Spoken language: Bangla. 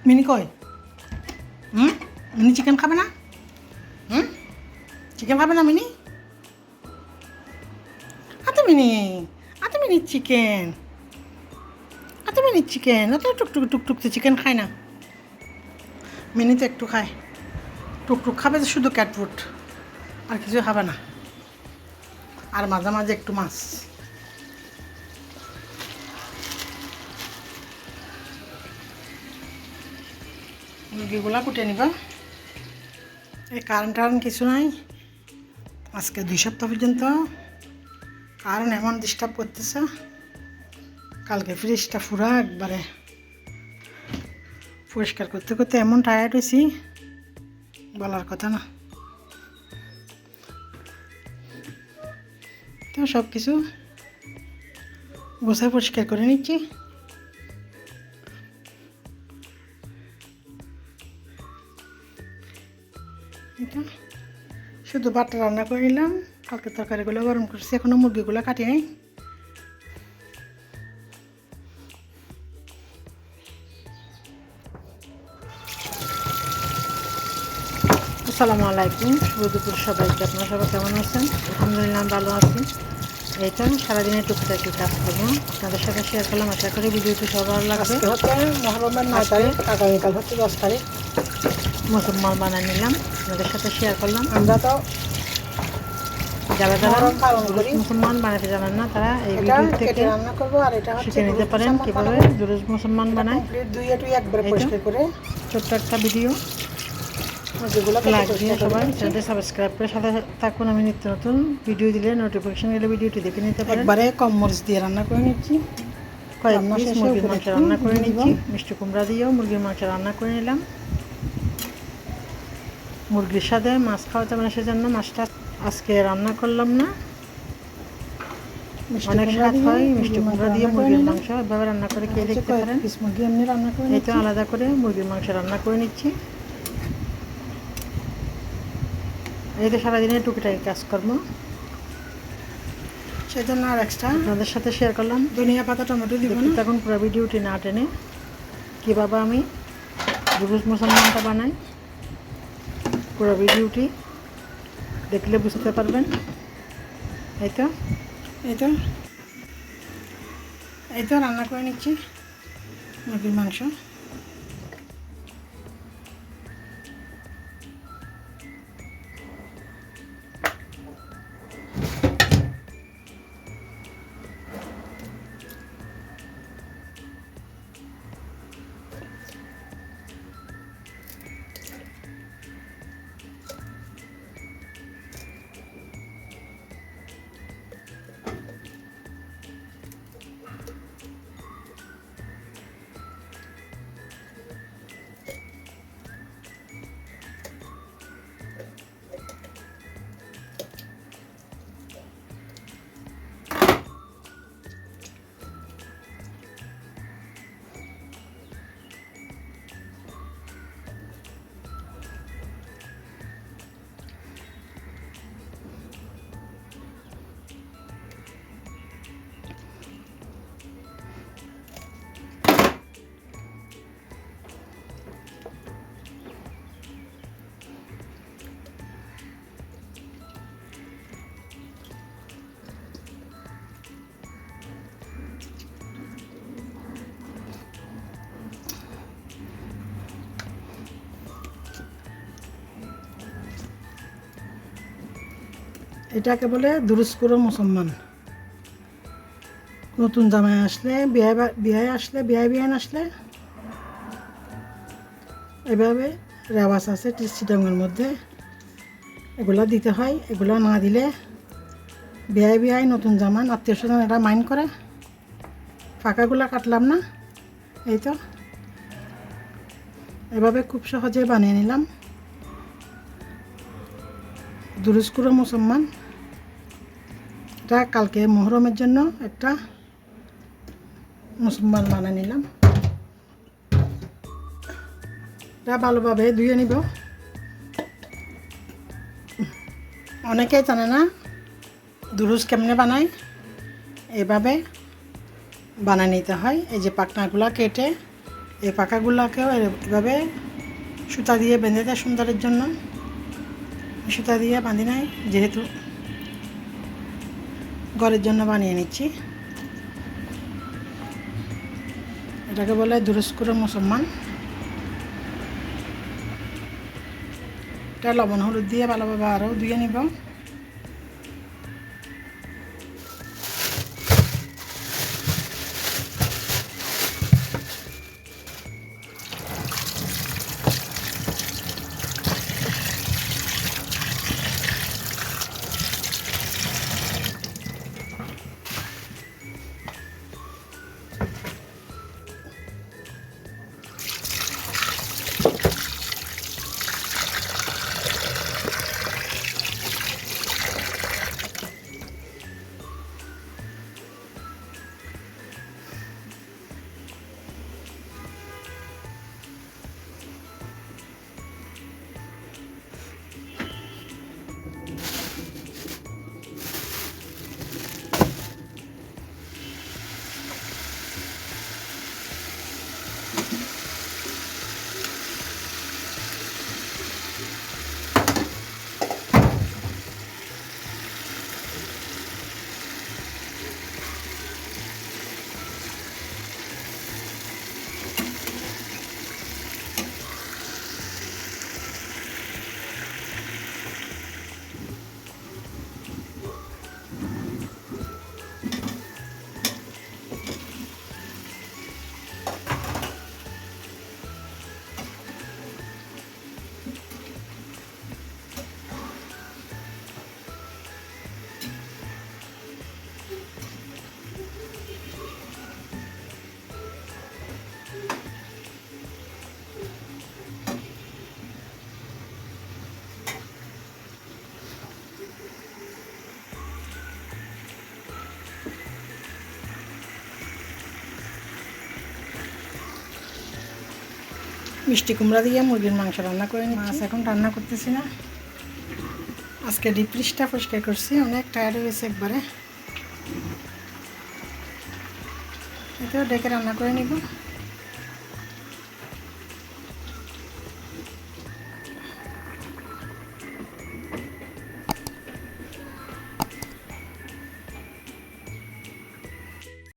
মিনি কই? মিনি চিকেন খাবে না? চিকেন খাবে না mini? Mini chicken, mini chicken, অত টুকটুক তো চিকেন খায় না। মিনি তো একটু খায়, টুকটুক খাবে তো শুধু ক্যাট ফুড, আর কিছু খাবে না। আর মাঝে মাঝে একটু মাছ। মুরগিগুলা কুটে নিবা। এই কারেন্ট কিছু নাই আজকে 2 সপ্তাহ পর্যন্ত। কারণ এমন ডিস্টার্ব করতেছে, কালকে ফ্রিজটা পুরা একবারে পরিষ্কার করতে করতে এমন টায়ার্ড হয়েছি বলার কথা না। তো সব কিছু গোছায় পরিষ্কার করে নিচ্ছি। এটা শুধু ভাতটা রান্না করে নিলাম, কালকে তরকারিগুলো গরম করছি, এখনও মুরগিগুলো কাটি নাই। আসসালামু আলাইকুম, শুভ দুপুর সবাইকে। আপনারা সবাই কেমন আছেন? আলহামদুলিল্লাহ ভালো আছি। এইটা সারাদিনে টুকটাকি কাজ করবো, আপনাদের সাথে শেয়ার করলাম। আশা করি ভিডিওটি সবার ভালো লাগবে। হচ্ছে মহরমের 9 তারিখ, আগামীকাল হচ্ছে 10 তারিখ। মুসলমান বানিয়ে নিলাম, আপনাদের সাথে শেয়ার করলাম। আমরা তো যারা যারা মহরম পালন করি, মুসলমান বানাতে জানেন না তারা এই এটা ভিডিও থেকে কেটে রান্না করবো। আর এটা হচ্ছে শিখে নিতে পারেন কীভাবে দুরুজ মুসলমান বানায়। কমপ্লিট দুইয়ে একবারে এই তো পরিষ্কার করে ছোট্ট একটা ভিডিও, যেগুলো লাইক দিয়ে সবাই চ্যানেলটি সাবস্ক্রাইব করে সাথে থাকুন। আমি নিত্য নতুন ভিডিও দিলে নোটিফিকেশন গেলে ভিডিওটি দেখে নিতে পারেন। একবারে কম মরিচ দিয়ে রান্না করে নিচ্ছি। কয়েক রান্না পিস শেষে মুরগির উপরে মাংস একটু রান্না করে দিয়ে নিচ্ছি। দিলাম। মিষ্টি কুমড়া দিয়েও মুরগির মাংস রান্না করে নিলাম। মুরগির সাথে মাছ খাওয়া যাবে না, সেজন্য মাছটা আজকে রান্না করলাম না। অনেক স্বাদ হয় মিষ্টি কুমড়া দিয়ে মুরগির মাংস, এভাবে রান্না করে খেয়ে দেখতে পারেন। পিস মুরগি এমনি রান্না করে এই তো আলাদা করে মুরগির মাংস রান্না করে নিচ্ছি। এই তো সারাদিনে টুকিটাকি কাজকর্ম, সেজন্য আর এক্সট্রা আপনাদের সাথে শেয়ার করলাম। ধনিয়া পাতা টমেটো দিব না। তখন পুরো ভিডিওটি না টেনে কীভাবে আমি দুরুজ মুসলমানটা বানাই, পুরো ভিডিওটি দেখলে বুঝতে পারবেন। এই তো এই তো রান্না করে নিচ্ছি মুরগির মাংস। এটাকে বলে দুরুজপুরের মুসলমান। নতুন জামাই আসলে, বিয়ে আসলে এভাবে রেওয়াজ আছে চিটাঙ্গের মধ্যে, এগুলা দিতে হয়। এগুলা না দিলে বিয়ে নতুন জামান আত্মীয় স্বজন এটা মাইন্ড করে। ফাঁকাগুলা কাটলাম না। এই তো এভাবে খুব সহজে বানিয়ে নিলাম দুরুজপুরের মুসলমান। এটা কালকে মুহরমের জন্য একটা মুসলমান বানিয়ে নিলাম। এটা ভালোভাবে ধুয়ে নিব। অনেকেই জানে না দুরুজ কেমনে বানায়, এভাবে বানিয়ে নিতে হয়। এই যে পাখনাগুলা কেটে এই পাকাগুলোকেও এভাবে সুতা দিয়ে বেঁধে দেয় সুন্দরের জন্য। সুতা দিয়ে বাঁধি নাই, যেহেতু ঘরের জন্য বানিয়ে নিচ্ছি। এটাকে বলে দুরস্কুর মুসলমান। এটা লবণ হলুদ দিয়ে ভালোভাবে আরও ধুয়ে নিব। মিষ্টি কুমড়া দিয়ে মুরগির মাংস রান্না করে নিই। মাছ এখন রান্না করতেছি না, আজকে ডিপ ফ্রিজটা পরিষ্কার করছি, অনেক টায়ার্ড হয়েছে একবারে। এটাও ডেকে রান্না করে নিব।